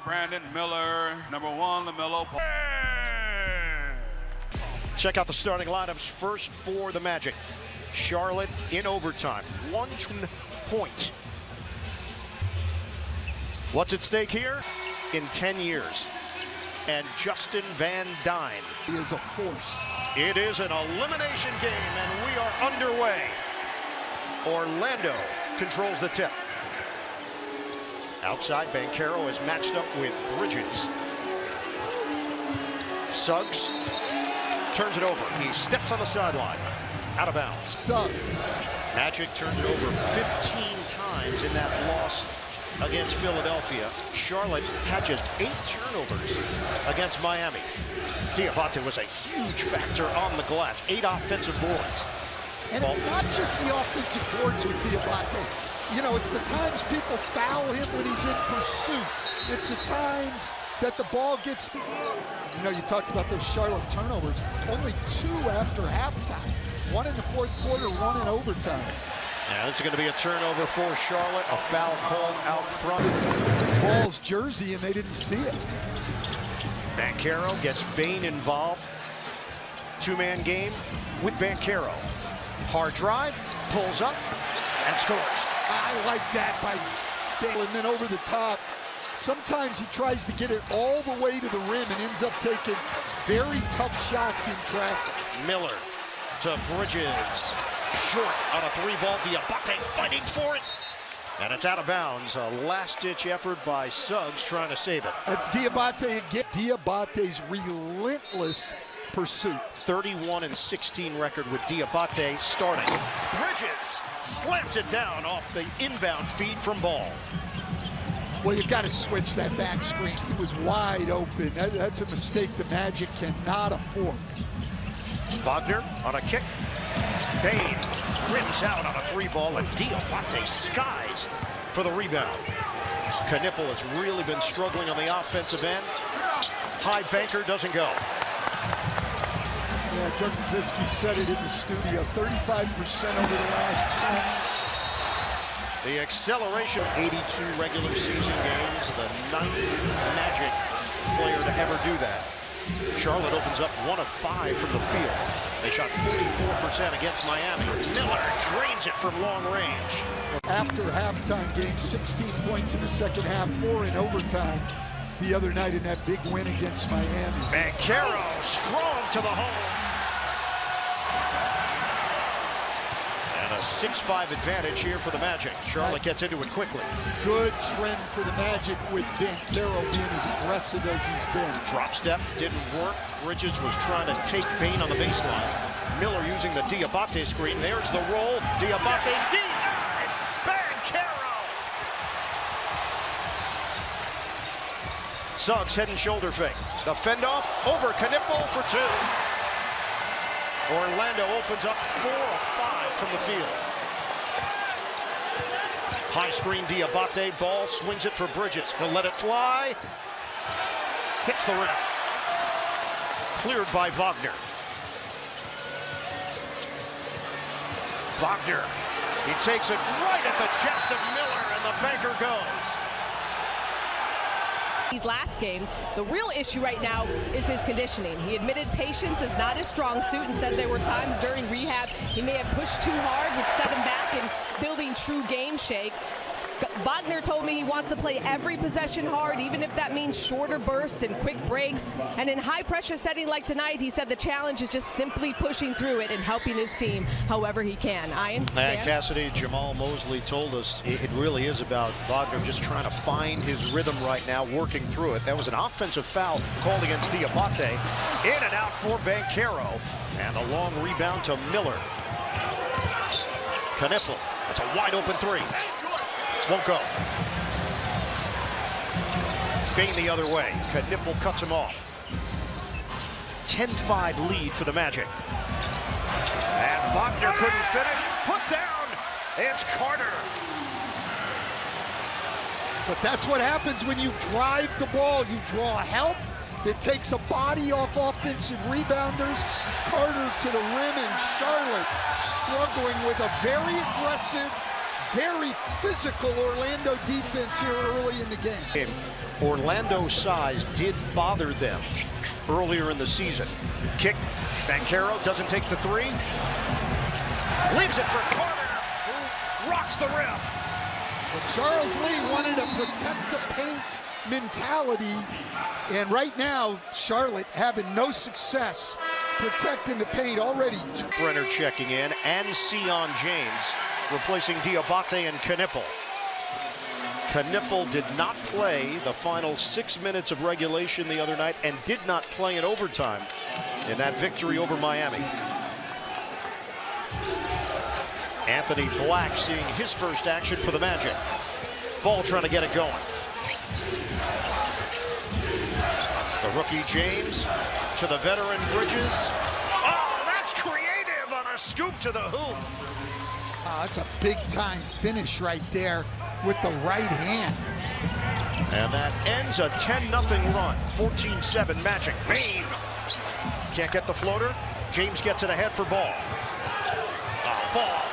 Brandon Miller, number 1, LaMelo Ball. Check out the starting lineups first for the Magic. Charlotte in overtime, 1 point. What's at stake here? In 10 years. And Justin Van Dyne. He is a force. It is an elimination game, and we are underway. Orlando controls the tip. Outside, Banchero is matched up with Bridges. Suggs turns it over. He steps on the sideline. Out of bounds. Suggs. Magic turned it over 15 times in that loss against Philadelphia. Charlotte had just 8 turnovers against Miami. Diabate was a huge factor on the glass. 8 offensive boards. And it's not just the offensive boards with Diabate. You know, it's the times people foul him when he's in pursuit. It's the times that the ball gets to, you know, you talked about those Charlotte turnovers. Only 2 after halftime. 1 in the fourth quarter, 1 in overtime. Yeah, this is going to be a turnover for Charlotte. A foul called out front. Ball's jersey, and they didn't see it. Banchero gets Bane involved. 2-man game with Banchero. Hard drive, pulls up, and scores. I like that by Bale. And then over the top. Sometimes he tries to get it all the way to the rim and ends up taking very tough shots in traffic. Miller to Bridges. Short on a 3-ball. Diabate fighting for it. And it's out of bounds. A last-ditch effort by Suggs trying to save it. That's Diabate again. Diabate's relentless pursuit. 31-16 record with Diabate starting. Bridges slams it down off the inbound feed from Ball. Well, you got to switch that back screen. He was wide open. That's a mistake the Magic cannot afford. Wagner on a kick. Bane rims out on a 3-ball, and Diabate skies for the rebound. Knippel has really been struggling on the offensive end. High banker doesn't go. Yeah, Dirk Nowitzki said it in the studio. 35% over the last 10. The acceleration, 82 regular season games, the 9th Magic player to ever do that. Charlotte opens up 1 of 5 from the field. They shot 44% against Miami. Miller drains it from long range. After halftime game, 16 points in the second half, 4 in overtime the other night in that big win against Miami. Banchero strong to the hole. And a 6-5 advantage here for the Magic. Charlotte gets into it quickly. Good trend for the Magic with Banchero being as aggressive as he's been. Drop step didn't work. Bridges was trying to take Bane on the baseline. Miller using the Diabate screen. There's the roll. Diabate denied. Banchero. Suggs head and shoulder fake. The fend off over Knippel for 2. Orlando opens up 4 of 5 from the field. High screen Diabate. Ball swings it for Bridges. He'll let it fly. Hits the rim. Cleared by Wagner. Wagner. He takes it right at the chest of Miller, and the banker goes. His last game, the real issue right now is his conditioning. He admitted patience is not his strong suit and said there were times during rehab he may have pushed too hard, which set him back in building true game shake. Wagner told me he wants to play every possession hard, even if that means shorter bursts and quick breaks. And in high-pressure setting like tonight, he said the challenge is just simply pushing through it and helping his team however he can. Ian? And Cassidy, Jamal Mosley told us it really is about Wagner just trying to find his rhythm right now, working through it. That was an offensive foul called against Diabate. In and out for Banchero. And a long rebound to Miller. Knippel. It's a wide-open 3. Won't go. Bane the other way. Knippel cuts him off. 10-5 lead for the Magic. And Wagner couldn't finish. Put down. It's Carter. But that's what happens when you drive the ball. You draw help. It takes a body off offensive rebounders. Carter to the rim, and Charlotte struggling with a very aggressive, very physical Orlando defense here early in the game. Orlando's size did bother them earlier in the season. Kick, Banchero doesn't take the three. Leaves it for Carter, who rocks the rim. But Charles Lee wanted to protect the paint mentality, and right now Charlotte having no success protecting the paint already. Brenner checking in, and Sion James replacing Diabate and Knipple. Knipple did not play the final 6 minutes of regulation the other night and did not play in overtime in that victory over Miami. Anthony Black seeing his first action for the Magic. Ball trying to get it going. The rookie James to the veteran Bridges. Oh, that's creative on a scoop to the hoop. That's a big-time finish right there with the right hand. And that ends a 10-0 run. 14-7 Magic. Bain can't get the floater. James gets it ahead for Ball. Ball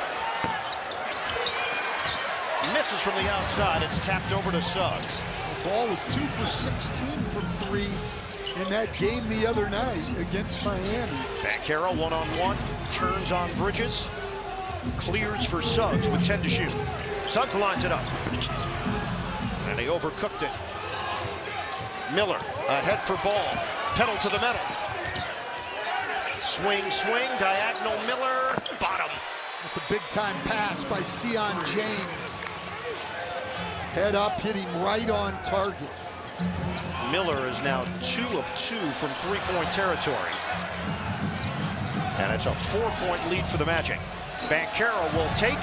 misses from the outside. It's tapped over to Suggs. Ball was 2 for 16 from 3 in that game the other night against Miami. Banchero one-on-one, turns on Bridges, clears for Suggs with 10 to shoot. Suggs lines it up, and he overcooked it. Miller ahead for Ball, pedal to the metal. Swing, diagonal Miller, bottom. It's a big-time pass by Sion James. Head up, hit him right on target. Miller is now 2 of 2 from three-point territory. And it's a 4-point lead for the Magic. Banchero will take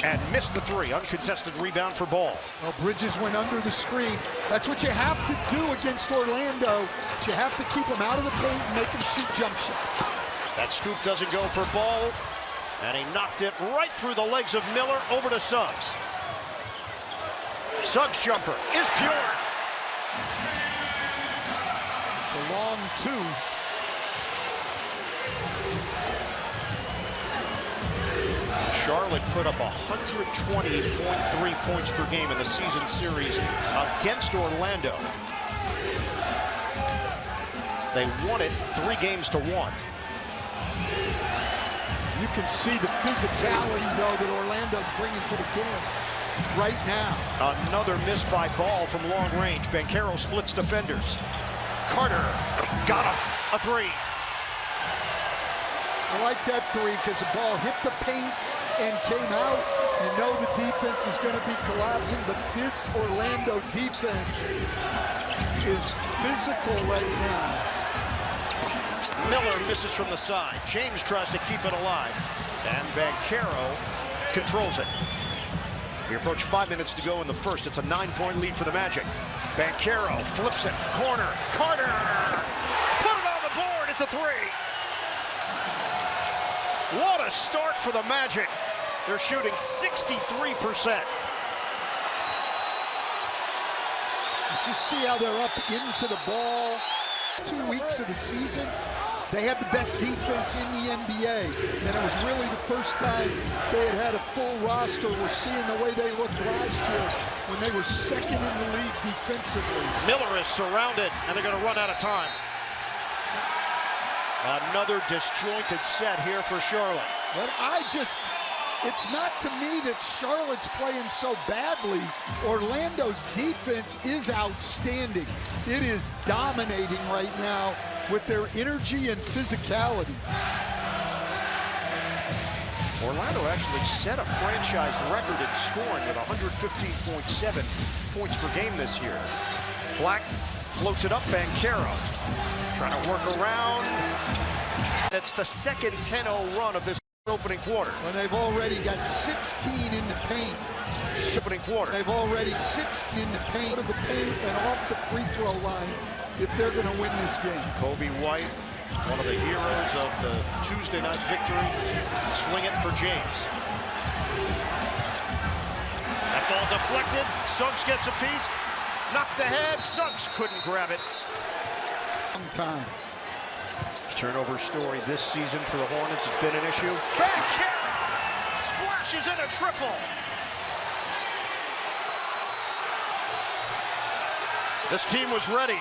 and miss the three. Uncontested rebound for Ball. Well, Bridges went under the screen. That's what you have to do against Orlando. You have to keep them out of the paint and make them shoot jump shots. That scoop doesn't go for Ball. And he knocked it right through the legs of Miller over to Suggs. Suggs' jumper is pure. It's a long 2. Charlotte put up 120.3 points per game in the season series against Orlando. They won it 3 games to 1. You can see the physicality, though, that Orlando's bringing to the game right now. Another miss by Ball from long range. Banchero splits defenders. Carter got him. A 3. I like that 3 because the ball hit the paint and came out. You know the defense is going to be collapsing, but this Orlando defense is physical right now. Miller misses from the side. James tries to keep it alive. And Banchero controls it. We approach 5 minutes to go in the first. It's a 9-point lead for the Magic. Banchero flips it. Corner. Carter! Put it on the board. It's a 3. What a start for the Magic. They're shooting 63%. Just see how they're up into the ball. 2 weeks of the season, they had the best defense in the NBA, and it was really the first time they had a full roster. We're seeing the way they looked last year when they were second in the league defensively. Miller is surrounded, and they're going to run out of time. Another disjointed set here for Charlotte. But it's not to me that Charlotte's playing so badly. Orlando's defense is outstanding. It is dominating right now with their energy and physicality. Orlando actually set a franchise record in scoring with 115.7 points per game this year. Black floats it up, Banchero trying to work around. It's the second 10-0 run of this opening quarter. Well, they've already got 16 in the paint. Opening quarter. They've already 16 in the paint, out of the paint and off the free throw line if they're going to win this game. Kobe White, one of the heroes of the Tuesday night victory, swing it for James. That ball deflected. Suggs gets a piece. Knocked ahead. Suggs couldn't grab it. Long time. Turnover story this season for the Hornets has been an issue. Banchero splashes in a triple. This team was ready.